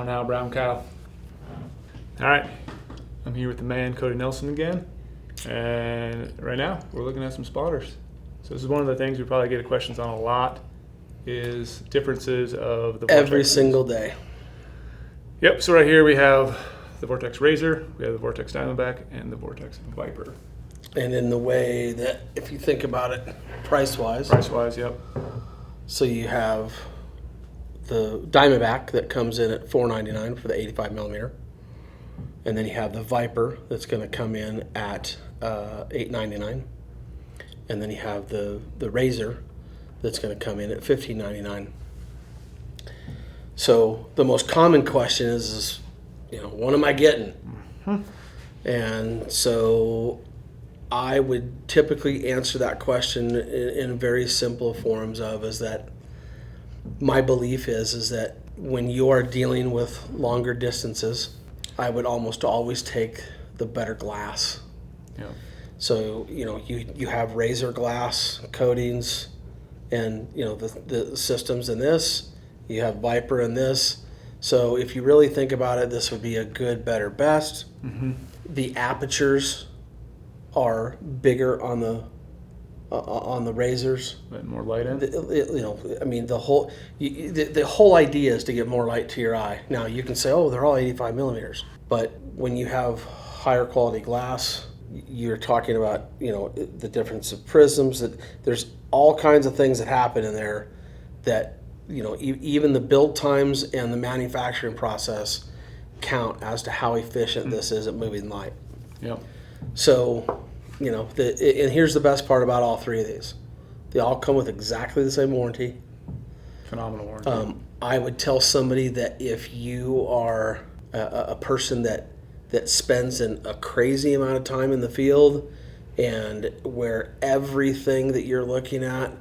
Now, brown cow. All right, I'm here with the man, Cody Nelson again. And right now, we're looking at some spotters. So this is one of the things we probably get questions on a lot is differences of the Every Vortexes. single day. Yep, so right here we have the Vortex Razor, we have the Vortex Diamondback, and the Vortex Viper. And in the way that, if you think about it, price-wise. Price-wise, yep. So you have the Diamondback that comes in at $499 for the 85 millimeter. And then you have the Viper that's going to come in at $899. And then you have the Razor that's going to come in at $1599. So the most common question is what am I getting? Mm-hmm. And so I would typically answer that question in very simple forms is that my belief is that when you are dealing with longer distances, I would almost always take the better glass. Yeah. So, you have razor glass coatings and, the systems in this. You have Viper in this. So if you really think about it, this would be a good, better, best. Mm-hmm. The apertures are bigger on the razors. But more light in. The whole idea is to get more light to your eye. Now you can say, oh, they're all 85 millimeters, but when you have higher quality glass, you're talking about the difference of prisms. That there's all kinds of things that happen in there that even the build times and the manufacturing process count as to how efficient this is at moving light. Yep. So, and here's the best part about all three of these. They all come with exactly the same warranty. Phenomenal warranty. I would tell somebody that if you are a person that spends a crazy amount of time in the field and where everything that you're looking at,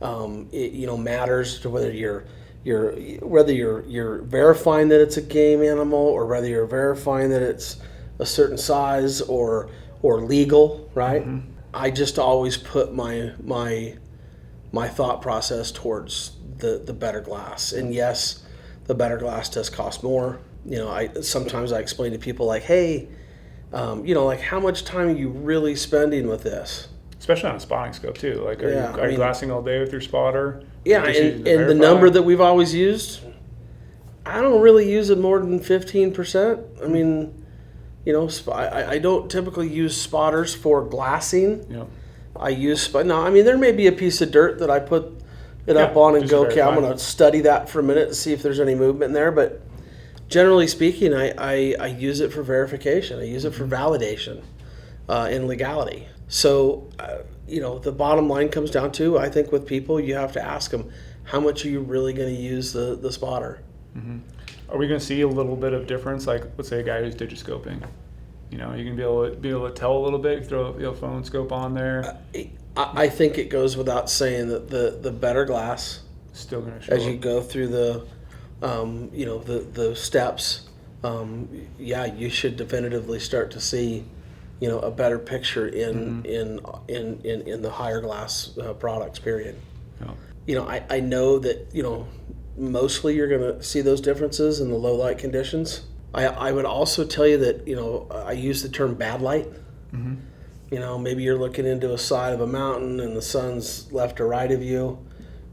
matters to whether you're verifying that it's a game animal or whether you're verifying that it's a certain size or legal, right? Mm-hmm. I just always put my thought process towards the better glass. And yes, the better glass does cost more. Sometimes I explain to people like, hey, how much time are you really spending with this? Especially on a spotting scope too. Like, are you glassing all day with your spotter? Yeah, and the number that we've always used, I don't really use it more than 15%. I mean, I don't typically use spotters for glassing. Yep. I use there may be a piece of dirt that I put it up on and go, okay, I'm going to study that for a minute and see if there's any movement in there. But generally speaking, I use it for verification. I use it for validation and legality. So, the bottom line comes down to, I think with people, you have to ask them, how much are you really going to use the spotter? Mm-hmm. Are we going to see a little bit of difference? Like, let's say a guy who's digiscoping. You can be able to tell a little bit. Throw a phone scope on there. I think it goes without saying that the better glass, still going to show as you go through the steps. You should definitively start to see a better picture in the higher glass products. Period. Yeah. I know that mostly you're going to see those differences in the low light conditions. I would also tell you that I use the term bad light. Mm-hmm. Maybe you're looking into a side of a mountain and the sun's left or right of you,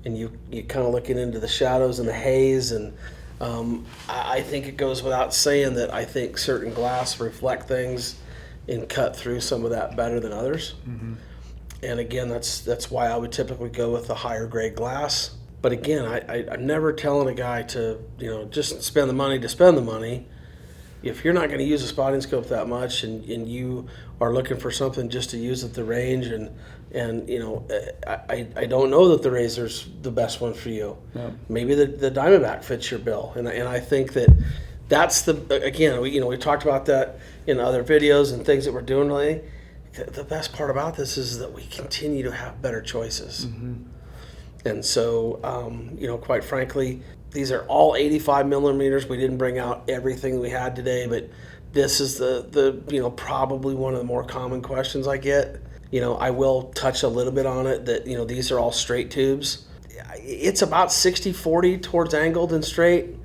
and you kind of looking into the shadows and the haze. And I think it goes without saying that I think certain glass reflect things and cut through some of that better than others. Mm-hmm. And again, that's why I would typically go with the higher grade glass. But again, I'm never telling a guy to just spend the money to spend the money. If you're not going to use a spotting scope that much and you are looking for something just to use at the range and I don't know that the Razor's the best one for you. No. Maybe the Diamondback fits your bill. And I think that's we talked about that in other videos and things that we're doing lately. The best part about this is that we continue to have better choices. Mm-hmm. And so, quite frankly, these are all 85 millimeters. We didn't bring out everything we had today, but this is the probably one of the more common questions I get. I will touch a little bit on it that, these are all straight tubes. It's about 60-40 towards angled and straight.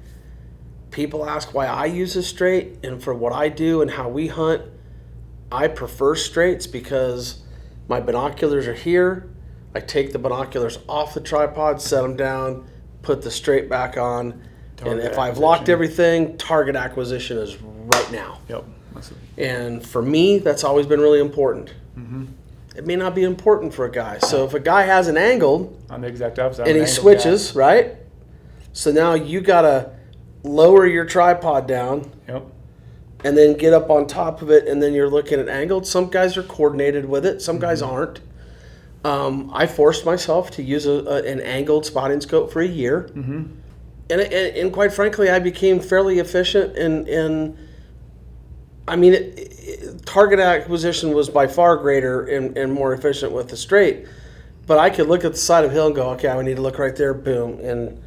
people ask why I use a straight, and for what I do and how we hunt, I prefer straights because my binoculars are here. I take the binoculars off the tripod, set them down, put the straight back on, and if I've locked everything, target acquisition is right now. Yep. And for me, that's always been really important. It may not be important for a guy. So if a guy has an angled, I'm the exact opposite. and he switches, right? So now you gotta lower your tripod down, Yep. and then get up on top of it, and then you're looking at angled. Some guys are coordinated with it. Some guys aren't. I forced myself to use an angled spotting scope for a year, and quite frankly, I became fairly efficient. I mean, target acquisition was by far greater and more efficient with the straight. But I could look at the side of the hill and go, okay, I need to look right there, boom, and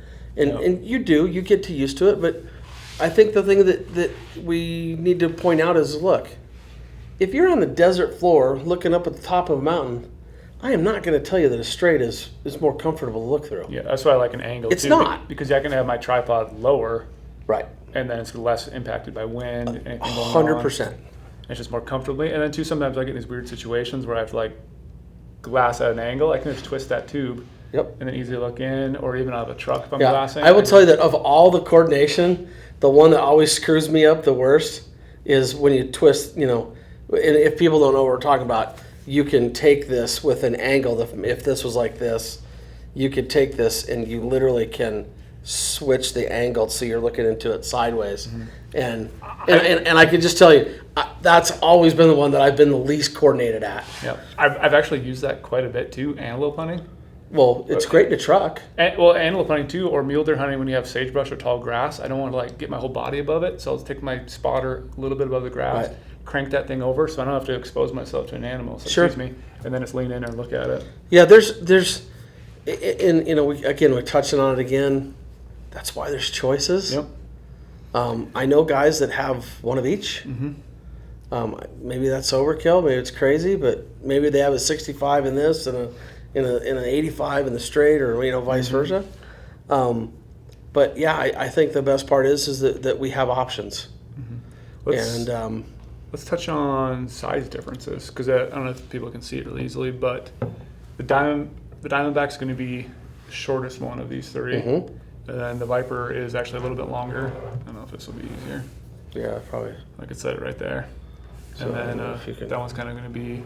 you get to used to it. But I think the thing that we need to point out is, look, if you're on the desert floor looking up at the top of a mountain, I am not going to tell you that a straight is more comfortable to look through. Yeah, that's why I like an angle. It's too, not. Because I can have my tripod lower. Right. And then it's less impacted by wind. 100%. It's just more comfortably. And then too, sometimes I get these weird situations where I have to like glass at an angle. I can just twist that tube. Yep. And then easily look in, or even out of a truck if I'm glassing. I will tell you that of all the coordination, the one that always screws me up the worst is when you twist, and if people don't know what we're talking about, you can take this with an angle. If this was like this, you could take this and you literally can switch the angle so you're looking into it sideways. And I can just tell you, that's always been the one that I've been the least coordinated at. Yeah, I've actually used that quite a bit too, antelope hunting. Well, it's great in a truck. Antelope hunting too, or mule deer hunting when you have sagebrush or tall grass. I don't want to like get my whole body above it, so I'll take my spotter a little bit above the grass, Right. crank that thing over, so I don't have to expose myself to an animal. So Sure. Excuse me, and then just lean in and look at it. Yeah, there's, we're touching on it again. That's why there's choices. Yep. I know guys that have one of each. Maybe that's overkill. Maybe it's crazy, but maybe they have a 65 in this and an 85 in the straight, or vice versa. But yeah, I think the best part is that we have options. Let's touch on size differences, because I don't know if people can see it really easily, but the Diamondback's going to be the shortest one of these three. And then the Viper is actually a little bit longer. I don't know if this will be easier. Yeah, probably. I could set it right there. So And then that one's kind of going to be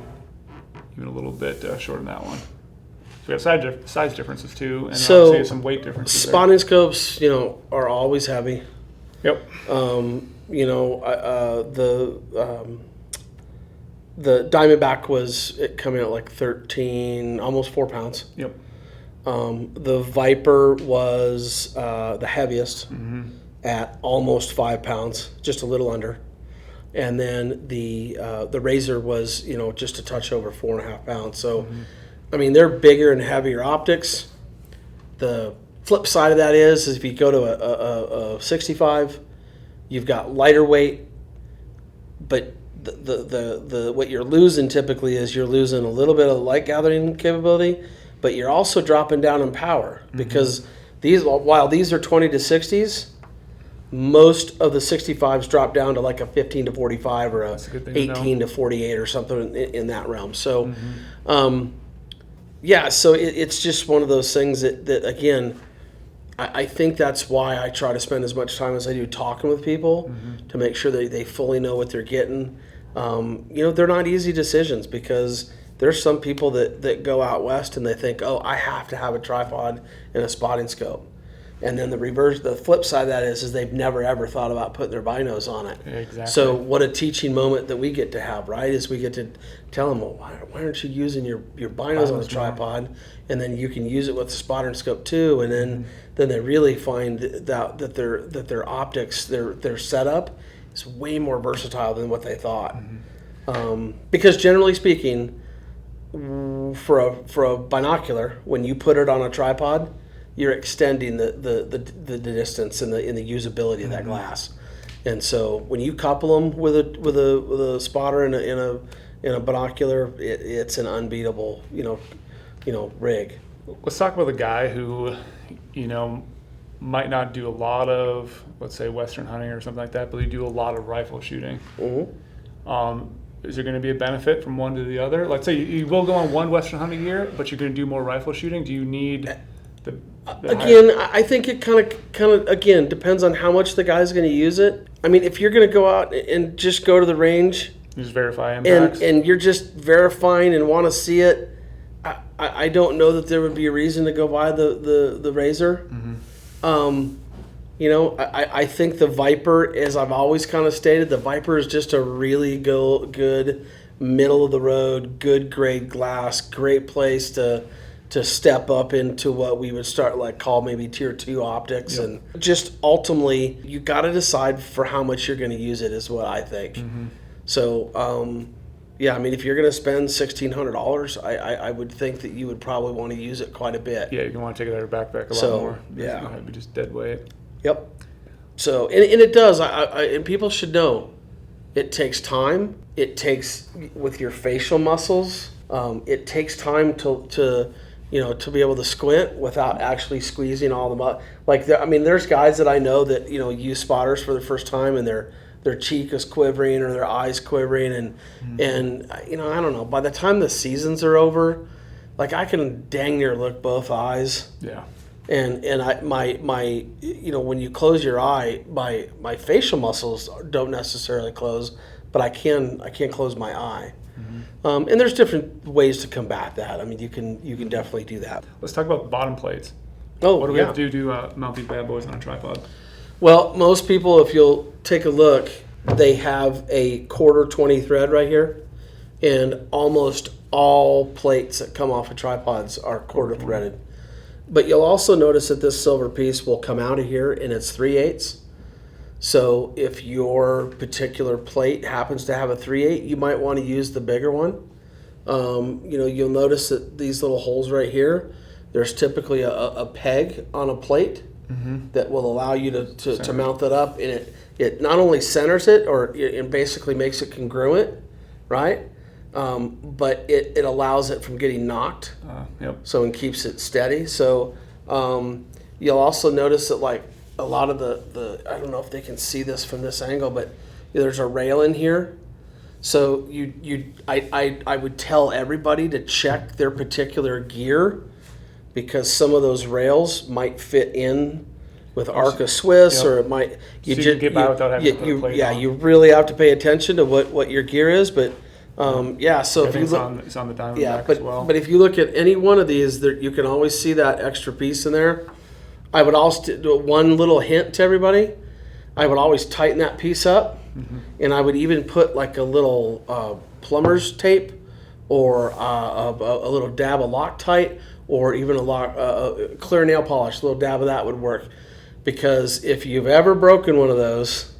even a little bit shorter than that one. So we have size differences too, and So, obviously some weight differences. Spotting scopes, are always heavy. Yep. The Diamondback was coming at like 13, almost 4 pounds. Yep. The Viper was the heaviest at almost 5 pounds, just a little under. And then the Razor was, just a touch over 4.5 pounds. So, I mean, they're bigger and heavier optics. The flip side of that is if you go to a 65, you've got lighter weight, but the what you're losing typically is you're losing a little bit of light gathering capability, but you're also dropping down in power because while these are 20 to 60s, most of the 65s drop down to like a 15 to 45 or a 18 to 48 or something in that realm. So, so it's just one of those things that again, I think that's why I try to spend as much time as I do talking with people to make sure that they fully know what they're getting. They're not easy decisions because there's some people that go out west and they think, oh, I have to have a tripod and a spotting scope. And then the flip side of that is they've never ever thought about putting their binos on it. Exactly. So what a teaching moment that we get to have, right? Is we get to tell them, well, why aren't you using your binos on the tripod, and then you can use it with the spotter and scope too, and then they really find that their optics, their setup is way more versatile than what they thought. Because generally speaking, for a binocular, when you put it on a tripod, you're extending the distance and the usability of that glass. And so when you couple them with a spotter and a binocular, it's an unbeatable rig. Let's talk about the guy who, might not do a lot of, let's say, Western hunting or something like that, but they do a lot of rifle shooting. Is there going to be a benefit from one to the other? Let's say you will go on one Western hunting year, but you're going to do more rifle shooting. Do you need the again, I think it kind of again depends on how much the guy's going to use it. I mean, if you're going to go out and just go to the range, just verify impacts, and you're just verifying and want to see it, I don't know that there would be a reason to go buy the Razor. I think the Viper, as I've always kind of stated, the Viper is just a really good middle of the road, good grade glass, great place to step up into what we would call maybe tier 2 optics. And just ultimately you got to decide for how much you're going to use it is what I think. So I mean, if you're going to spend $1,600, I would think that you would probably want to use it quite a bit. Yeah, you want to take it out of your backpack a lot more. Yeah, it'd be just dead weight. Yep. So and it does. And people should know, it takes time. It takes with your facial muscles. It takes time to be able to squint without actually squeezing all the muscles. There's guys that I know that use spotters for the first time and their cheek is quivering or their eyes quivering and I don't know. By the time the seasons are over, I can dang near look both eyes. Yeah. And when you close your eye, my facial muscles don't necessarily close, but I can close my eye. And there's different ways to combat that. I mean, you can definitely do that. Let's talk about bottom plates. Oh, what do we have to do to mount these bad boys on a tripod? Well, most people, if you'll take a look, they have a 1/4 thread right here, and almost all plates that come off of tripods are 1/4 threaded. But you'll also notice that this silver piece will come out of here and it's 3/8. So if your particular plate happens to have a 3/8, you might want to use the bigger one. You'll notice that these little holes right here, there's typically a peg on a plate that will allow you to mount that up, and it not only centers it and basically makes it congruent, right? But it allows it from getting knocked. So it keeps it steady. So you'll also notice that a lot of the I don't know if they can see this from this angle, but there's a rail in here. So I would tell everybody to check their particular gear, because some of those rails might fit in with Arca Swiss, or it might you can get by without having to put a plate on. You really have to pay attention to what your gear is, but so if you look, it's on the Diamondback as well. But if you look at any one of these, you can always see that extra piece in there. I would also do one little hint to everybody. I would always tighten that piece up, and I would even put a little plumber's tape or a little dab of Loctite, or even a clear nail polish. A little dab of that would work, because if you've ever broken one of those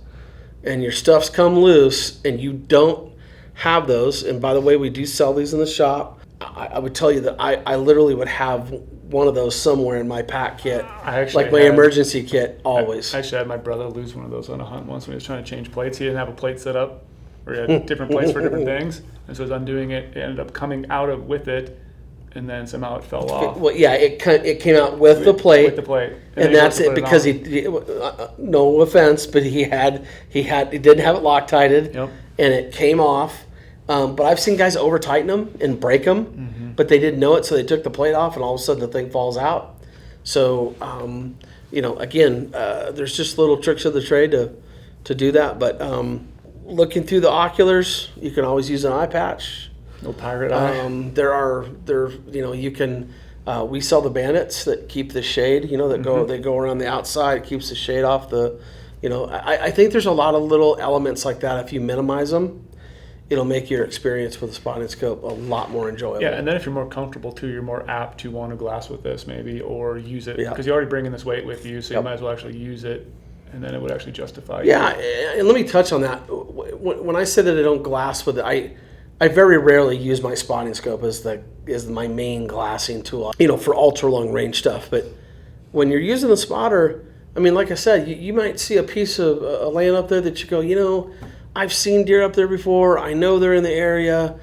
and your stuff's come loose and you don't have those, and by the way, we do sell these in the shop, I would tell you that I literally would have one of those somewhere in my pack kit, emergency kit, always. I actually had my brother lose one of those on a hunt once when he was trying to change plates. He didn't have a plate set up, or he had different plates for different things, and so he was undoing it. It ended up coming out with it, and then somehow it fell off. Well, yeah, it came out with the plate. With the plate, and that's it, because he no offense, but he didn't have it Loctited, and it came off. But I've seen guys over tighten them and break them, but they didn't know it, so they took the plate off, and all of a sudden the thing falls out. So, again, there's just little tricks of the trade to do that. But looking through the oculars, you can always use an eye patch. No pirate eye. You can. We sell the bandits that keep the shade. They go around the outside. It keeps the shade off the. I think there's a lot of little elements like that. If you minimize them, it'll make your experience with the spotting scope a lot more enjoyable. Yeah, and then if you're more comfortable too, you're more apt to want to glass with this maybe, or use it, because you're already bringing this weight with you, so you might as well actually use it, and then it would actually justify. Yeah, and let me touch on that. When I say that I don't glass with it, I very rarely use my spotting scope as my main glassing tool, for ultra long range stuff. But when you're using the spotter, I mean, like I said, you might see a piece of laying up there that you go, I've seen deer up there before. I know they're in the area.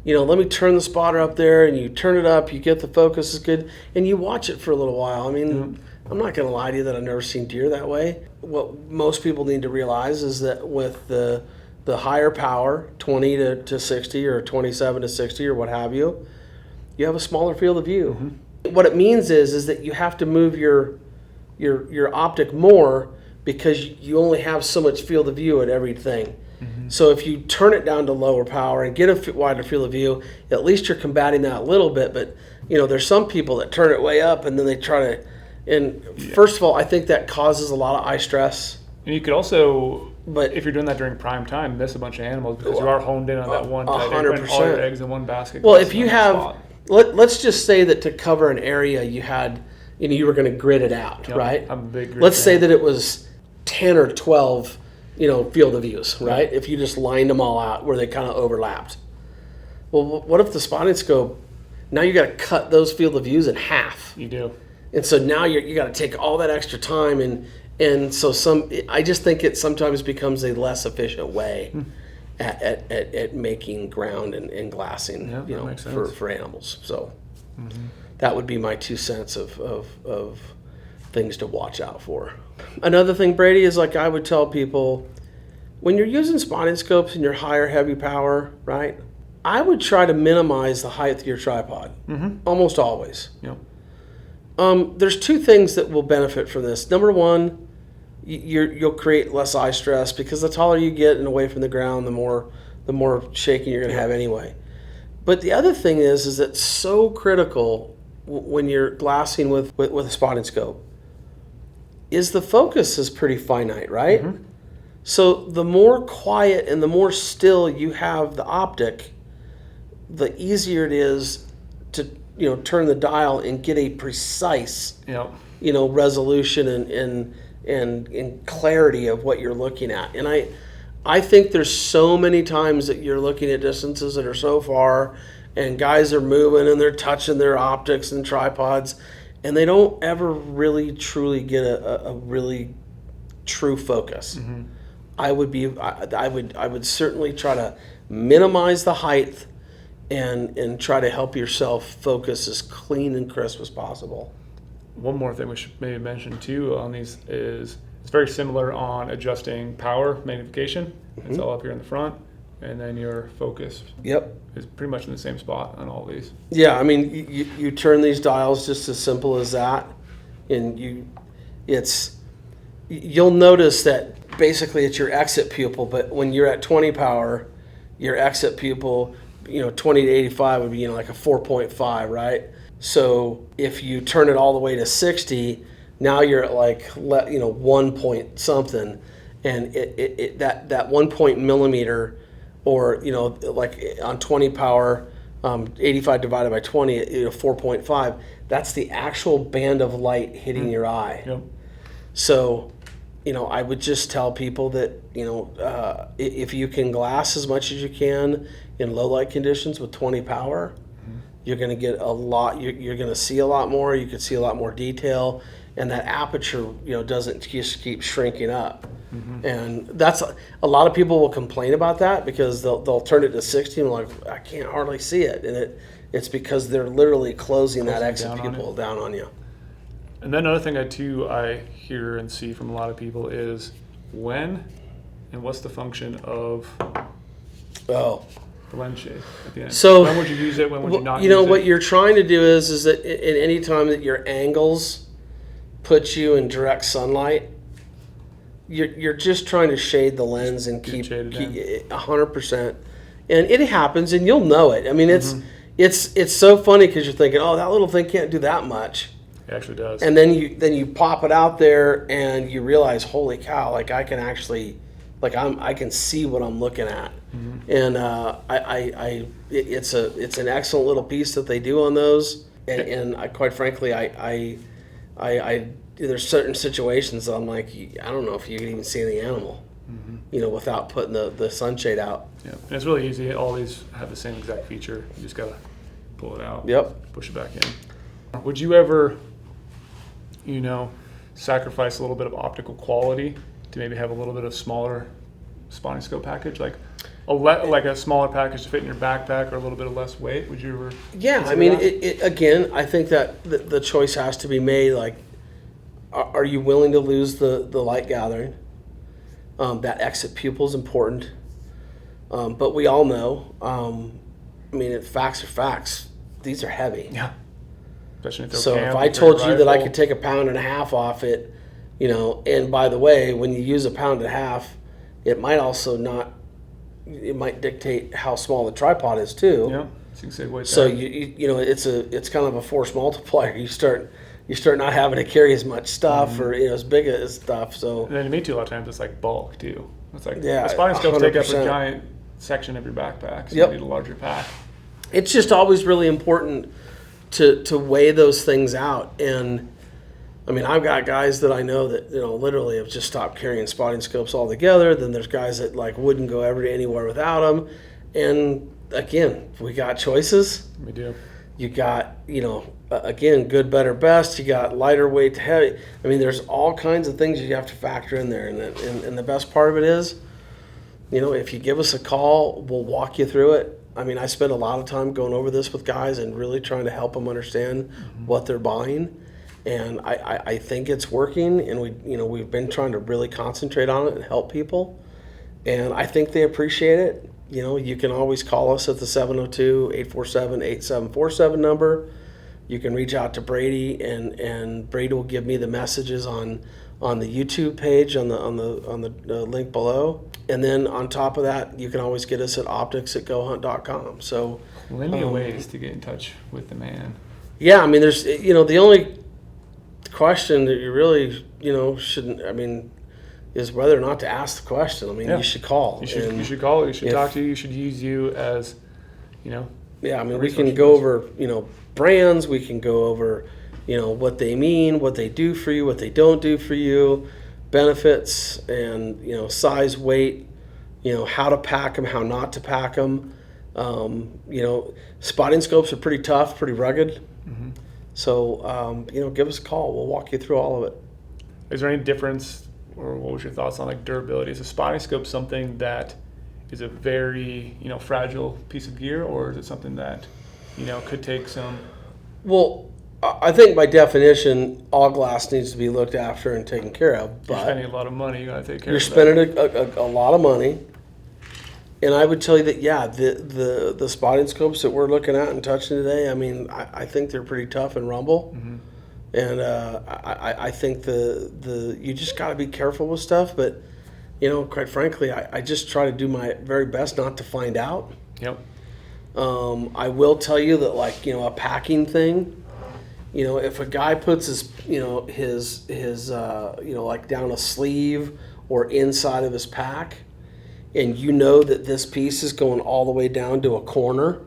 Let me turn the spotter up there, and you turn it up. You get the focus is good, and you watch it for a little while. I mean, I'm not going to lie to you that I've never seen deer that way. What most people need to realize is that with the higher power, 20 to 60 or 27 to 60 or what have you, you have a smaller field of view. What it means is that you have to move your optic more because you only have so much field of view at everything. So if you turn it down to lower power and get a wider field of view, at least you're combating that a little bit. But there's some people that turn it way up and then they try to. And first of all, I think that causes a lot of eye stress. And you could also, if you're doing that during prime time, miss a bunch of animals because you are honed in on that one type. 100%. All your eggs in one basket. Well, if you have, let's just say that to cover an area you had, you were going to grid it out, right? I'm a big grid Let's fan. say that it was 10 or 12, field of views, right? If you just lined them all out where they kind of overlapped. Well, what if the spotting scope, now you got to cut those field of views in half. You do. And so now you got to take all that extra time and so I just think it sometimes becomes a less efficient way at making ground and glassing, for animals. So that would be my 2 cents of things to watch out for. Another thing, Brady, is like I would tell people, when you're using spotting scopes and your higher heavy power, right? I would try to minimize the height of your tripod, almost always. Yep. There's 2 things that will benefit from this. Number one, you'll create less eye stress because the taller you get and away from the ground, the more shaking you're going to have anyway. But the other thing is that so critical when you're glassing with a spotting scope is the focus is pretty finite, right? So the more quiet and the more still you have the optic, the easier it is to turn the dial and get a precise resolution and clarity of what you're looking at. And I think there's so many times that you're looking at distances that are so far and guys are moving and they're touching their optics and tripods and they don't ever really truly get a really true focus. I would certainly try to minimize the height and try to help yourself focus as clean and crisp as possible. One more thing we should maybe mention too on these is it's very similar on adjusting power magnification. It's all up here in the front, and then your focus is pretty much in the same spot on all these. Yeah, I mean you turn these dials just as simple as that, and you'll notice that basically it's your exit pupil, but when you're at 20 power, your exit pupil, 20 to 85 would be like a 4.5, right? So if you turn it all the way to 60, now you're at like 1 point something, and that 1 point millimeter, or like on 20 power, 85 divided by 20, 4.5. That's the actual band of light hitting your eye. Yep. So, I would just tell people that if you can glass as much as you can in low light conditions with 20 power. You're going to get a lot. You're going to see a lot more. You can see a lot more detail, and that aperture, doesn't just keep shrinking up. And that's a lot of people will complain about that because they'll turn it to 60 and like I can't hardly see it, and it's because they're literally closing that exit pupil down on you. And then another thing I hear and see from a lot of people is when and what's the function of the lens shade at the end. So when would you use it? When would you not use it? What you're trying to do is that at any time that your angles put you in direct sunlight, you're just trying to shade the lens and keep 100%. And it happens, and you'll know it. I mean, it's so funny because you're thinking, oh, that little thing can't do that much. It actually does. And then you pop it out there, and you realize, holy cow! Like I can actually, I can see what I'm looking at. And it's an excellent little piece that they do on those. And I, quite frankly, I there's certain situations that I'm like, I don't know if you can even see the animal, without putting the sunshade out. Yeah, and it's really easy. All these have the same exact feature. You just gotta pull it out. Yep. Push it back in. Would you ever, sacrifice a little bit of optical quality to maybe have a little bit of smaller spotting scope package, like a smaller package to fit in your backpack, or a little bit of less weight? Would you ever? Yeah, I mean, again, I think that the choice has to be made. Like, are you willing to lose the light gathering? That exit pupil is important. But we all know, facts are facts. These are heavy. Yeah. Especially So if I told you that I could take 1.5 pounds off it, and by the way, when you use 1.5 pounds, it might also not, it might dictate how small the tripod is too. Yeah. So So it's kind of a force multiplier. You start not having to carry as much stuff or as big as stuff. So and then to me too, a lot of times it's like bulk too. It's like Yeah, the spotting scopes take up a 100%. giant section of your backpack, so Yep. you need a larger pack. it's just always really important to weigh those things out. And I've got guys that I know that literally have just stopped carrying spotting scopes altogether. Then there's guys that like wouldn't go anywhere without them. And again, we got choices. We do. You got again, good, better, best. You got lighter weight to heavy. There's all kinds of things you have to factor in there. And the best part of it is, if you give us a call, we'll walk you through it. I spend a lot of time going over this with guys and really trying to help them understand what they're buying. And I think it's working. And we've been trying to really concentrate on it and help people. And I think they appreciate it. You can always call us at the 702-847-8747 number. You can reach out to Brady, and Brady will give me the messages on the YouTube page on the link below. And then on top of that, you can always get us at optics@goHUNT.com. So Plenty of ways to get in touch with the man. yeah, there's the only question that you really shouldn't is whether or not to ask the question. Yeah. You should call. You should call. You should talk to you. You should use you as, Yeah, we can go over, brands. We can go over, what they mean, what they do for you, what they don't do for you, benefits, and, size, weight, how to pack them, how not to pack them. Spotting scopes are pretty tough, pretty rugged. Mm-hmm. So, give us a call. We'll walk you through all of it. Is there any difference, or what was your thoughts on like durability? Is a spotting scope something that is a very fragile piece of gear, or is it something that could take some? Well, I think by definition, all glass needs to be looked after and taken care of. But you're spending a lot of money. You got to take care. You're of spending a lot of money, and I would tell you that the spotting scopes that we're looking at and touching today, I think they're pretty tough and rumble. Mm-hmm. And I think you just got to be careful with stuff. But quite frankly, I just try to do my very best not to find out. Yep. I will tell you that a packing thing. If a guy puts his like down a sleeve or inside of his pack, and that this piece is going all the way down to a corner.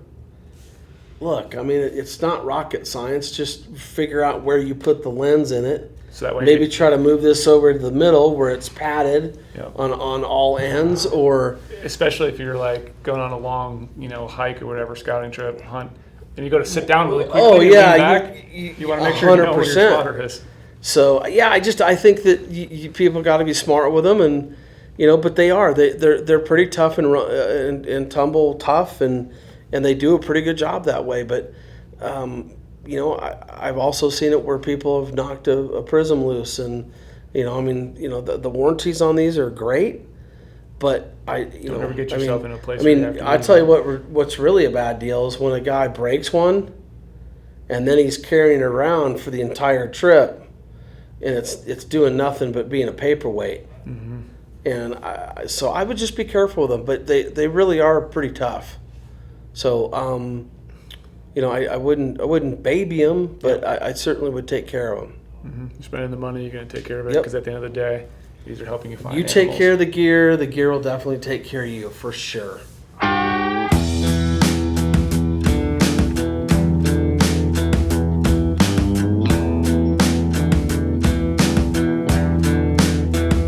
Look, it's not rocket science. Just figure out where you put the lens in it. So that way, maybe try to move this over to the middle where it's padded on all ends, or especially if you're like going on a long, hike or whatever, scouting trip, hunt, and you go to sit down really quickly. Oh yeah, and lean back, you want to make sure you know where your spotter is. So yeah, I think that people got to be smart with them, and but they're pretty tough and tumble tough, and they do a pretty good job that way. But I've also seen it where people have knocked a prism loose, and the warranties on these are great, but Don't ever get yourself in a place. I tell you what's really a bad deal is when a guy breaks one, and then he's carrying it around for the entire trip, and it's doing nothing but being a paperweight. Mm-hmm. And so I would just be careful with them, but they really are pretty tough. So I wouldn't baby them, but I certainly would take care of them. Mm-hmm. You're spending the money, you're going to take care of it, because at the end of the day, these are helping you find You animals. take care of the gear will definitely take care of you, for sure.